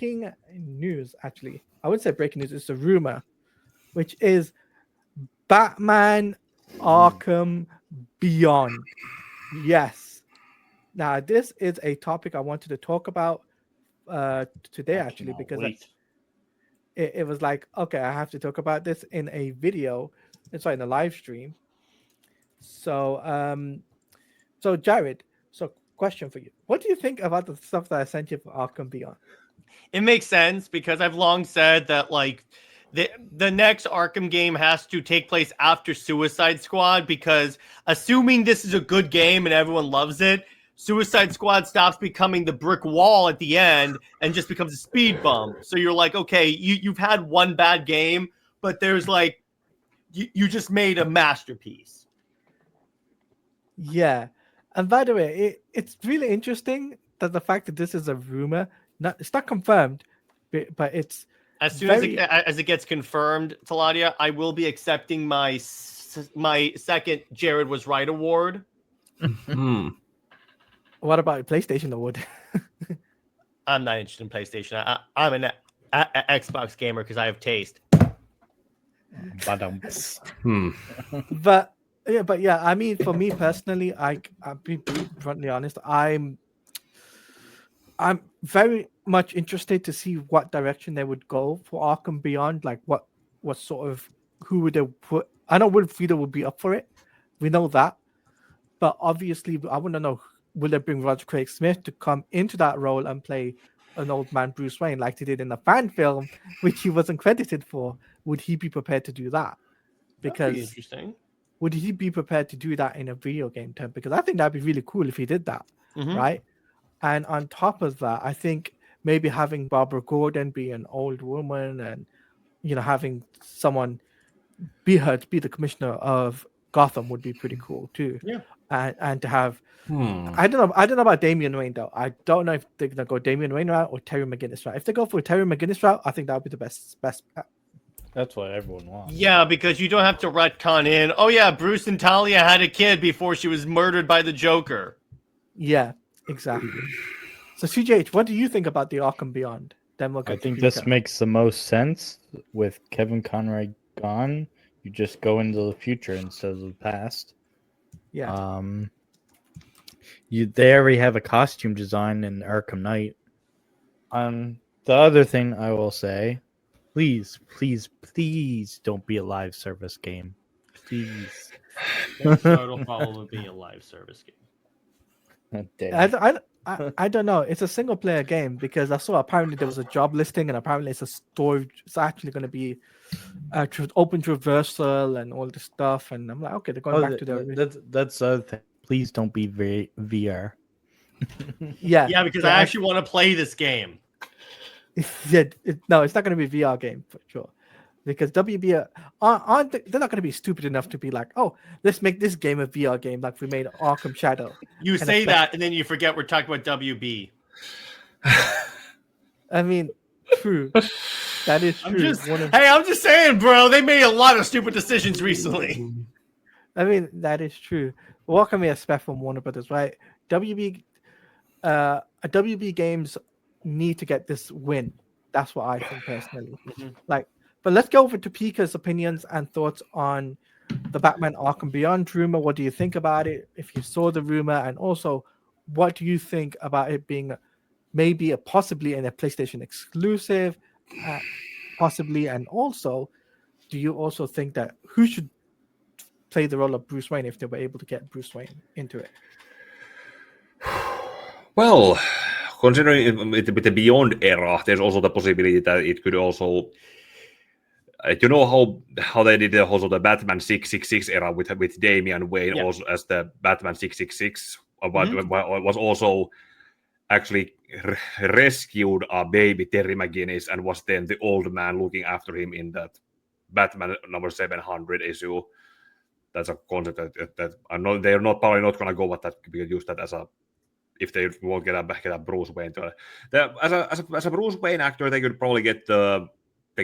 breaking news, actually. I wouldn't say breaking news, it's a rumor, which is Batman Arkham Beyond. Yes. Now, this is a topic I wanted to talk about today, actually, because it was like, okay, I have to talk about this in a video. It's like in a live stream. So, so Jared, so question for you. What do you think about the stuff that I sent you for Arkham Beyond? It makes sense because I've long said that like the next Arkham game has to take place after Suicide Squad, because assuming this is a good game and everyone loves it, Suicide Squad stops becoming the brick wall at the end and just becomes a speed bump. So you're like, okay, you've had one bad game, but there's like you just made a masterpiece. Yeah. And by the way, it's really interesting that the fact that this is a rumor, it's not confirmed, but it's as soon as it gets confirmed, Teladia, I will be accepting my second Jared was right award. What about PlayStation award? I'm not interested in PlayStation. I'm an Xbox gamer because I have taste. But yeah, I mean, for me personally, I'll be bluntly honest. I'm very much interested to see what direction they would go for Arkham Beyond. Like what sort of, who would they put? I know Wilfredo would be up for it. We know that, but obviously, I want to know, will they bring Roger Craig Smith to come into that role and play an old man Bruce Wayne like they did in the fan film, which he wasn't credited for? Would he be prepared to do that? Because that'd be interesting. Would he be prepared to do that in a video game term? Because I think that'd be really cool if he did that, right? And on top of that, I think maybe having Barbara Gordon be an old woman, and having someone be the commissioner of Gotham would be pretty cool too. Yeah. And to have, I don't know about Damian Wayne though. I don't know if they're gonna go Damian Wayne route or Terry McGinnis route. If they go for a Terry McGinnis route, I think that would be the best. That's what everyone wants. Yeah, because you don't have to retcon in. Oh yeah, Bruce and Talia had a kid before she was murdered by the Joker. Yeah, exactly. So CJH, what do you think about the Arkham Beyond? I think this makes the most sense with Kevin Conroy gone. You just go into the future instead of the past. Yeah. They already have a costume design in Arkham Knight. The other thing I will say, please don't be a live service game. Please. It'll probably be a live service game. I don't know. It's a single player game because I saw apparently there was a job listing and apparently it's a storage. It's actually going to be open traversal and all this stuff. And I'm like, okay, they're going back to their. That's the other thing. Please don't be VR. Yeah, because I actually want to play this game. No, it's not going to be a VR game for sure. Because WB they're not going to be stupid enough to be like, oh, let's make this game a VR game like we made Arkham Shadow. You say that, and then you forget we're talking about WB. I mean, true. That is true. I'm just saying, bro. They made a lot of stupid decisions recently. I mean, that is true. What can we expect from Warner Brothers, right? WB games need to get this win. That's what I think personally. But let's go over to Pika's opinions and thoughts on the Batman Arkham Beyond rumor. What do you think about it? If you saw the rumor, and also, what do you think about it being maybe possibly in a PlayStation exclusive, possibly, and also, do you also think that who should play the role of Bruce Wayne if they were able to get Bruce Wayne into it? Well, considering with the Beyond era, there's also the possibility that it could also. You know how they did also the Batman 666 era with Damian Wayne also as the Batman 666, but was also actually rescued a baby Terry McGinnis and was then the old man looking after him in that Batman number 700 issue. That's a concept that I know they're probably not going to go with that, because use that as a, if they won't get a Bruce Wayne as a Bruce Wayne actor, they could probably get the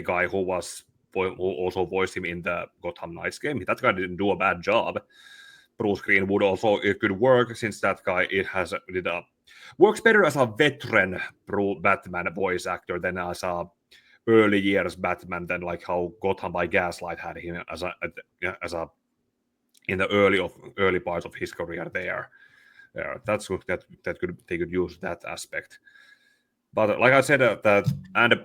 guy who also voiced him in the Gotham Knights game. That guy didn't do a bad job. Bruce Greenwood also, it could work, since that guy did a works better as a veteran pro Batman voice actor than as a early years Batman, than like how Gotham by Gaslight had him as a in the early parts of his career there. That's good. They could use that aspect. But like I said, and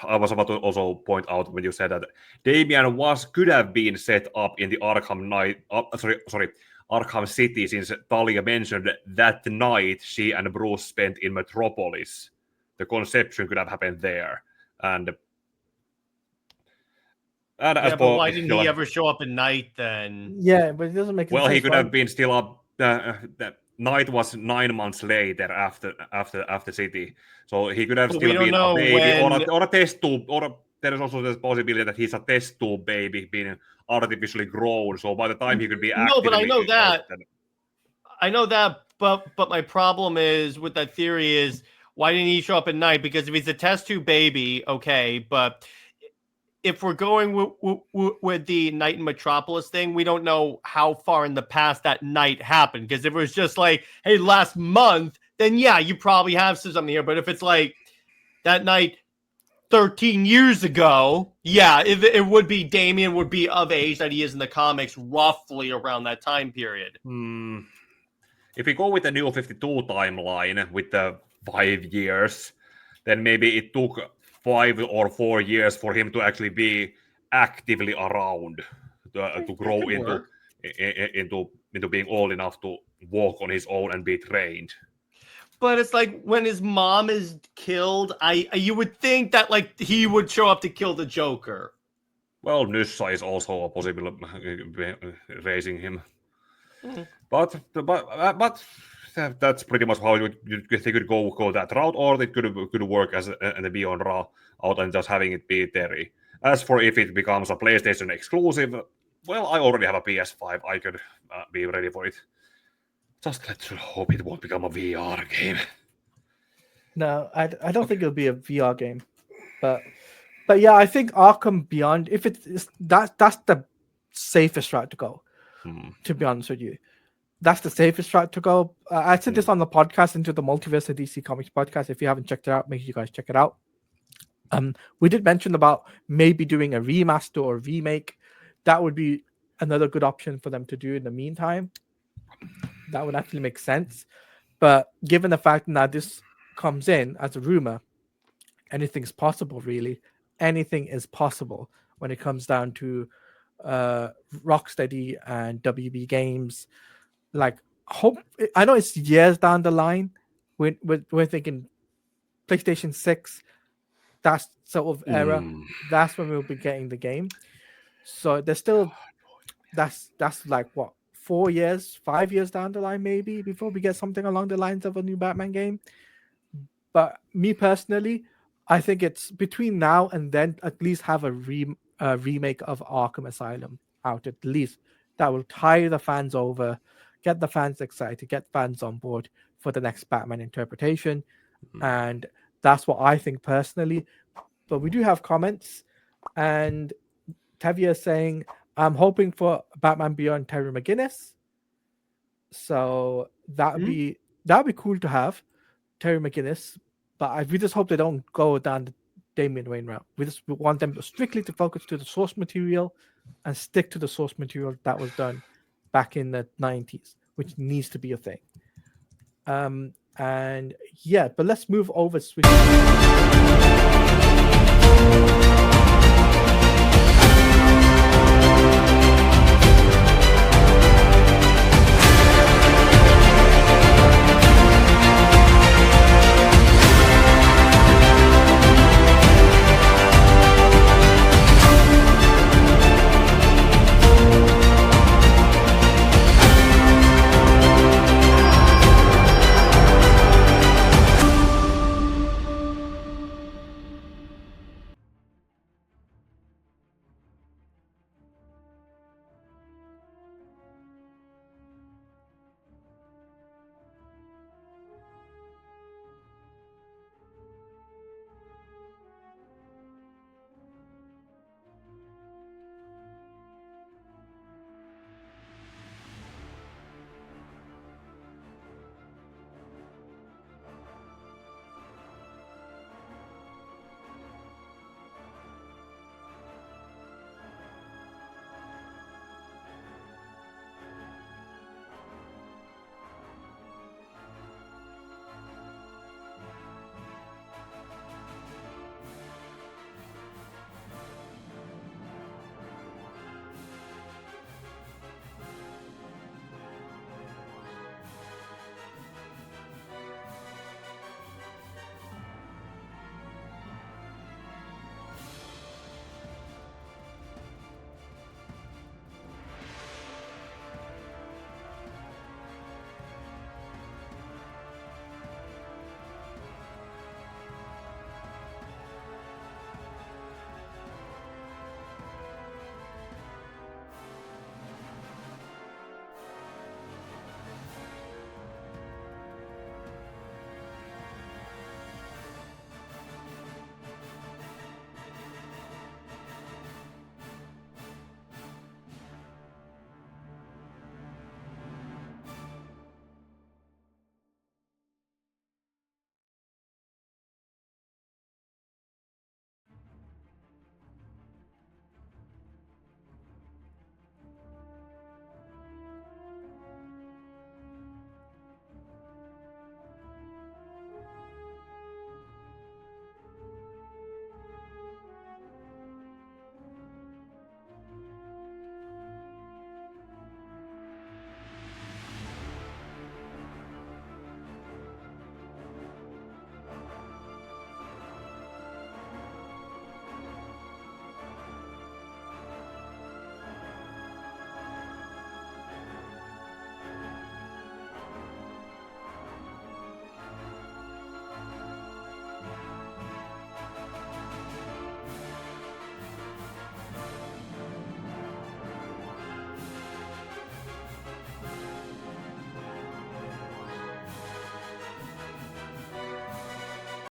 I was about to also point out when you said that Damian could have been set up in the Arkham City, since Talia mentioned that night she and Bruce spent in Metropolis. The conception could have happened there, and yeah, but why didn't he ever show up at night then? Yeah, but it doesn't make sense. Well, he could have been still up. The night was 9 months later after City, so he could have still been a baby or a test tube, or there is also the possibility that he's a test tube baby being artificially grown. So by the time he could be active, no, but I know that. But my problem is with that theory is, why didn't he show up at night? Because if he's a test tube baby, okay, but if we're going with the night in Metropolis thing, we don't know how far in the past that night happened. Because if it was just like, hey, last month, then yeah, you probably have something here. But if it's like that night 13 years ago, yeah, it would be Damian would be of age that he is in the comics, roughly around that time period. If we go with the New 52 timeline with the 5 years, then maybe it took 5 or 4 years for him to actually be actively around to grow into being old enough to walk on his own and be trained. But it's like when his mom is killed, you would think that like he would show up to kill the Joker. Well, Nyssa is also a possible raising him, but that's pretty much how they could go that route, or they could work as a Beyond out and just having it be Terry. As for if it becomes a PlayStation exclusive, well, I already have a PS5. I could be ready for it. Just let's hope it won't become a VR game. No, I don't think it'll be a VR game, but yeah, I think Arkham Beyond, if it's that's the safest route to go. To be honest with you, that's the safest route to go. I said this on the podcast, Into the Multiverse of DC Comics podcast. If you haven't checked it out, make sure you guys check it out. We did mention about maybe doing a remaster or remake. That would be another good option for them to do in the meantime. That would actually make sense. But given the fact that this comes in as a rumor, anything's possible, really. Anything is possible when it comes down to Rocksteady and WB Games. Like, I know it's years down the line. We're thinking PlayStation 6, that sort of era. That's when we'll be getting the game. So there's still that's like what, 4 years, 5 years down the line, maybe, before we get something along the lines of a new Batman game. But me personally, I think it's between now and then, at least have a remake of Arkham Asylum out, at least. That will tie the fans over, get the fans excited, get fans on board for the next Batman interpretation. And that's what I think personally. But we do have comments, and Tevye is saying, I'm hoping for Batman Beyond Terry McGinnis. So that'd be cool to have Terry McGinnis, but we just hope they don't go down the Damian Wayne route. We want them strictly to focus to the source material and stick to the source material that was done back in the 90s, which needs to be a thing. And yeah, but let's move over.